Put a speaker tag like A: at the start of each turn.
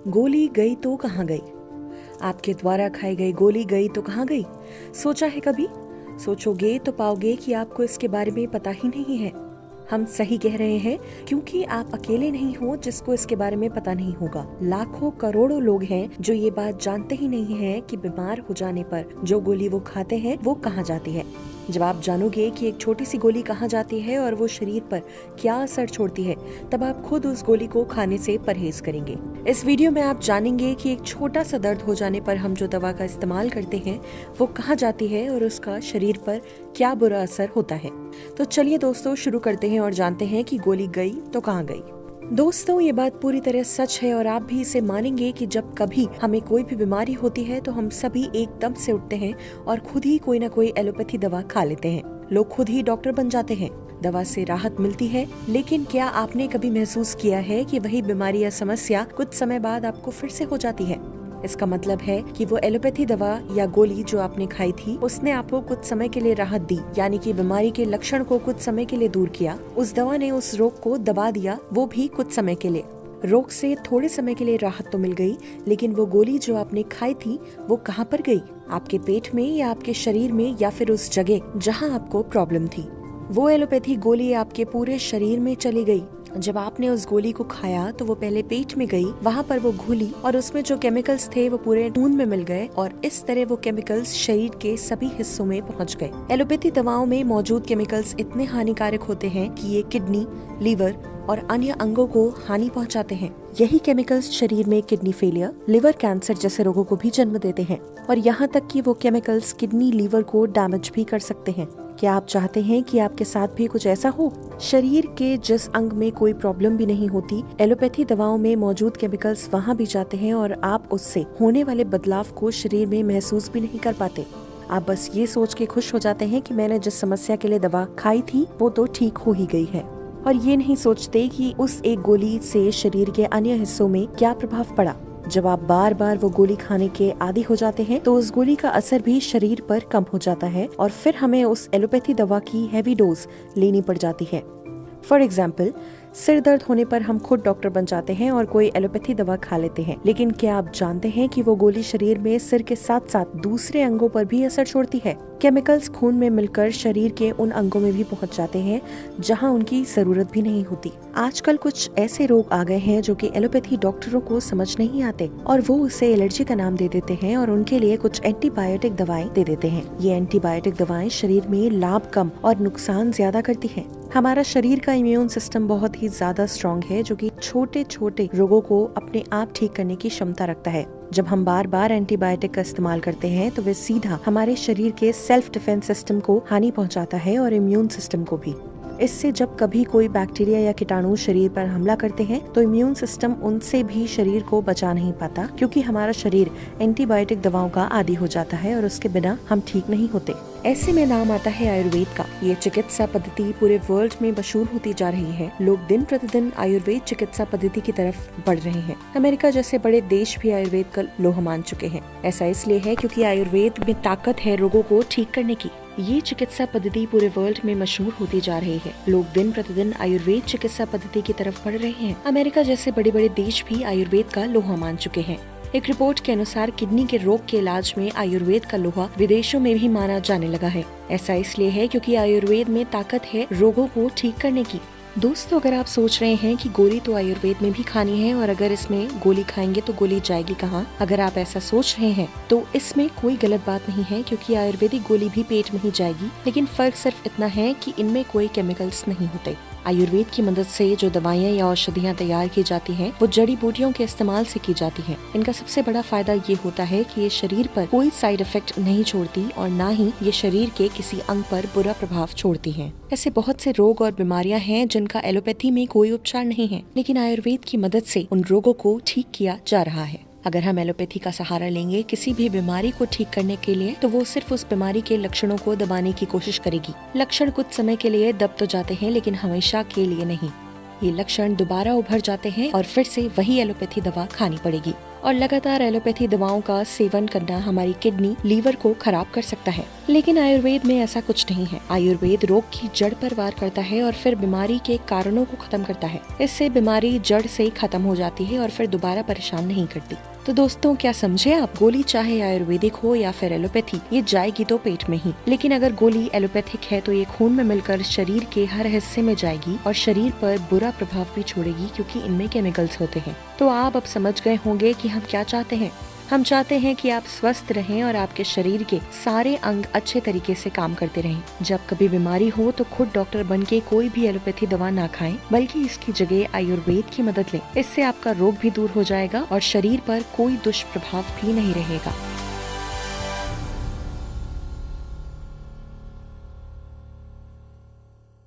A: गोली गई तो कहाँ गई? आपके द्वारा खाई गई गोली गई तो कहाँ गई? सोचा है कभी? सोचोगे तो पाओगे कि आपको इसके बारे में पता ही नहीं है। हम सही कह रहे हैं, क्योंकि आप अकेले नहीं हो जिसको इसके बारे में पता नहीं होगा। लाखों करोड़ों लोग हैं जो ये बात जानते ही नहीं हैं कि बीमार हो जाने पर जो गोली वो खाते हैं वो कहाँ जाती है। जब आप जानोगे कि एक छोटी सी गोली कहाँ जाती है और वो शरीर पर क्या असर छोड़ती है, तब आप खुद उस गोली को खाने से परहेज करेंगे। इस वीडियो में आप जानेंगे कि एक छोटा सा दर्द हो जाने पर हम जो दवा का इस्तेमाल करते हैं वो कहाँ जाती है और उसका शरीर पर क्या बुरा असर होता है। तो चलिए दोस्तों, शुरू करते हैं और जानते हैं कि गोली गई तो कहाँ गई। दोस्तों, ये बात पूरी तरह सच है और आप भी इसे मानेंगे कि जब कभी हमें कोई भी बीमारी होती है तो हम सभी एकदम से उठते हैं और खुद ही कोई ना कोई एलोपैथी दवा खा लेते हैं। लोग खुद ही डॉक्टर बन जाते हैं। दवा से राहत मिलती है, लेकिन क्या आपने कभी महसूस किया है कि वही बीमारी या समस्या कुछ समय बाद आपको फिर से हो जाती है? इसका मतलब है कि वो एलोपैथी दवा या गोली जो आपने खाई थी उसने आपको कुछ समय के लिए राहत दी, यानी कि बीमारी के लक्षण को कुछ समय के लिए दूर किया। उस दवा ने उस रोग को दबा दिया, वो भी कुछ समय के लिए। रोग से थोड़े समय के लिए राहत तो मिल गई, लेकिन वो गोली जो आपने खाई थी वो कहाँ पर गई? आपके पेट में या आपके शरीर में या फिर उस जगह जहाँ आपको प्रॉब्लम थी? वो एलोपैथी गोली आपके पूरे शरीर में चली गई। जब आपने उस गोली को खाया तो वो पहले पेट में गई, वहाँ पर वो घुली और उसमें जो केमिकल्स थे वो पूरे खून में मिल गए और इस तरह वो केमिकल्स शरीर के सभी हिस्सों में पहुँच गए। एलोपैथी दवाओं में मौजूद केमिकल्स इतने हानिकारक होते हैं कि ये किडनी, लीवर और अन्य अंगों को हानि पहुंचाते हैं। यही केमिकल्स शरीर में किडनी फेलियर, लिवर कैंसर जैसे रोगों को भी जन्म देते हैं और यहाँ तक कि वो केमिकल्स किडनी, लीवर को डैमेज भी कर सकते हैं। क्या आप चाहते हैं कि आपके साथ भी कुछ ऐसा हो? शरीर के जिस अंग में कोई प्रॉब्लम भी नहीं होती, एलोपैथी दवाओं में मौजूद केमिकल्स वहाँ भी जाते हैं और आप उससे होने वाले बदलाव को शरीर में महसूस भी नहीं कर पाते। आप बस ये सोच के खुश हो जाते हैं कि मैंने जिस समस्या के लिए दवा खाई थी वो तो ठीक हो ही गई है, और ये नहीं सोचते कि उस एक गोली से शरीर के अन्य हिस्सों में क्या प्रभाव पड़ा। जब आप बार बार वो गोली खाने के आदी हो जाते हैं तो उस गोली का असर भी शरीर पर कम हो जाता है और फिर हमें उस एलोपैथी दवा की हैवी डोज लेनी पड़ जाती है। फॉर एग्जाम्पल, सिर दर्द होने पर हम खुद डॉक्टर बन जाते हैं और कोई एलोपैथी दवा खा लेते हैं, लेकिन क्या आप जानते हैं कि वो गोली शरीर में सिर के साथ साथ दूसरे अंगों पर भी असर छोड़ती है? केमिकल्स खून में मिलकर शरीर के उन अंगों में भी पहुंच जाते हैं जहां उनकी जरूरत भी नहीं होती। आजकल कुछ ऐसे रोग आ गए हैं जो कि एलोपैथी डॉक्टरों को समझ नहीं आते और वो उसे एलर्जी का नाम दे देते हैं और उनके लिए कुछ एंटीबायोटिक दवाएं दे देते हैं। ये एंटीबायोटिक दवाएं शरीर में लाभ कम और नुकसान ज्यादा करती है। हमारा शरीर का इम्यून सिस्टम बहुत ही ज्यादा स्ट्रॉन्ग है जो कि छोटे छोटे रोगों को अपने आप ठीक करने की क्षमता रखता है। जब हम बार बार एंटीबायोटिक का इस्तेमाल करते हैं तो वे सीधा हमारे शरीर के सेल्फ डिफेंस सिस्टम को हानि पहुंचाता है और इम्यून सिस्टम को भी। इससे जब कभी कोई बैक्टीरिया या कीटाणु शरीर पर हमला करते हैं तो इम्यून सिस्टम उनसे भी शरीर को बचा नहीं पाता, क्योंकि हमारा शरीर एंटीबायोटिक दवाओं का आदी हो जाता है और उसके बिना हम ठीक नहीं होते। ऐसे में नाम आता है आयुर्वेद का। ये चिकित्सा पद्धति पूरे वर्ल्ड में मशहूर होती जा रही है। लोग दिन प्रतिदिन आयुर्वेद चिकित्सा पद्धति की तरफ बढ़ रहे हैं। अमेरिका जैसे बड़े देश भी आयुर्वेद का लोहा मान चुके हैं। ऐसा इसलिए है क्योंकि आयुर्वेद में ताकत है रोगों को ठीक करने की। ये चिकित्सा पद्धति पूरे वर्ल्ड में मशहूर होती जा रही है। लोग दिन प्रतिदिन आयुर्वेद चिकित्सा पद्धति की तरफ बढ़ रहे हैं। अमेरिका जैसे बड़े बड़े देश भी आयुर्वेद का लोहा मान चुके हैं। एक रिपोर्ट के अनुसार किडनी के रोग के इलाज में आयुर्वेद का लोहा विदेशों में भी माना जाने लगा है। ऐसा इसलिए है क्योंकि आयुर्वेद में ताकत है रोगों को ठीक करने की। दोस्तों, अगर आप सोच रहे हैं कि गोली तो आयुर्वेद में भी खानी है और अगर इसमें गोली खाएंगे तो गोली जाएगी कहाँ, अगर आप ऐसा सोच रहे हैं तो इसमें कोई गलत बात नहीं है, क्योंकि आयुर्वेदिक गोली भी पेट में ही जाएगी। लेकिन फर्क सिर्फ इतना है कि इनमें कोई केमिकल्स नहीं होते। आयुर्वेद की मदद से जो दवाइयाँ या औषधियाँ तैयार की जाती हैं वो जड़ी बूटियों के इस्तेमाल से की जाती हैं। इनका सबसे बड़ा फायदा ये होता है कि ये शरीर पर कोई साइड इफेक्ट नहीं छोड़ती और न ही ये शरीर के किसी अंग पर बुरा प्रभाव छोड़ती हैं। ऐसे बहुत से रोग और बीमारियां हैं जिनका एलोपैथी में कोई उपचार नहीं है, लेकिन आयुर्वेद की मदद से उन रोगों को ठीक किया जा रहा है। अगर हम एलोपैथी का सहारा लेंगे किसी भी बीमारी को ठीक करने के लिए तो वो सिर्फ उस बीमारी के लक्षणों को दबाने की कोशिश करेगी। लक्षण कुछ समय के लिए दब तो जाते हैं, लेकिन हमेशा के लिए नहीं। ये लक्षण दोबारा उभर जाते हैं और फिर से वही एलोपैथी दवा खानी पड़ेगी। और लगातार एलोपैथी दवाओं का सेवन करना हमारी किडनी, लीवर को खराब कर सकता है। लेकिन आयुर्वेद में ऐसा कुछ नहीं है। आयुर्वेद रोग की जड़ पर वार करता है और फिर बीमारी के कारणों को खत्म करता है। इससे बीमारी जड़ से खत्म हो जाती है और फिर दोबारा परेशान नहीं करती। तो दोस्तों, क्या समझे आप? गोली चाहे आयुर्वेदिक हो या फिर एलोपैथी, ये जाएगी तो पेट में ही। लेकिन अगर गोली एलोपैथिक है तो ये खून में मिलकर शरीर के हर हिस्से में जाएगी और शरीर पर बुरा प्रभाव भी छोड़ेगी, क्योंकि इनमें केमिकल्स होते हैं। तो आप अब समझ गए होंगे कि हम क्या चाहते हैं। हम चाहते हैं कि आप स्वस्थ रहें और आपके शरीर के सारे अंग अच्छे तरीके से काम करते रहें। जब कभी बीमारी हो तो खुद डॉक्टर बनके कोई भी एलोपैथी दवा ना खाएं, बल्कि इसकी जगह आयुर्वेद की मदद लें। इससे आपका रोग भी दूर हो जाएगा और शरीर पर कोई दुष्प्रभाव भी नहीं रहेगा।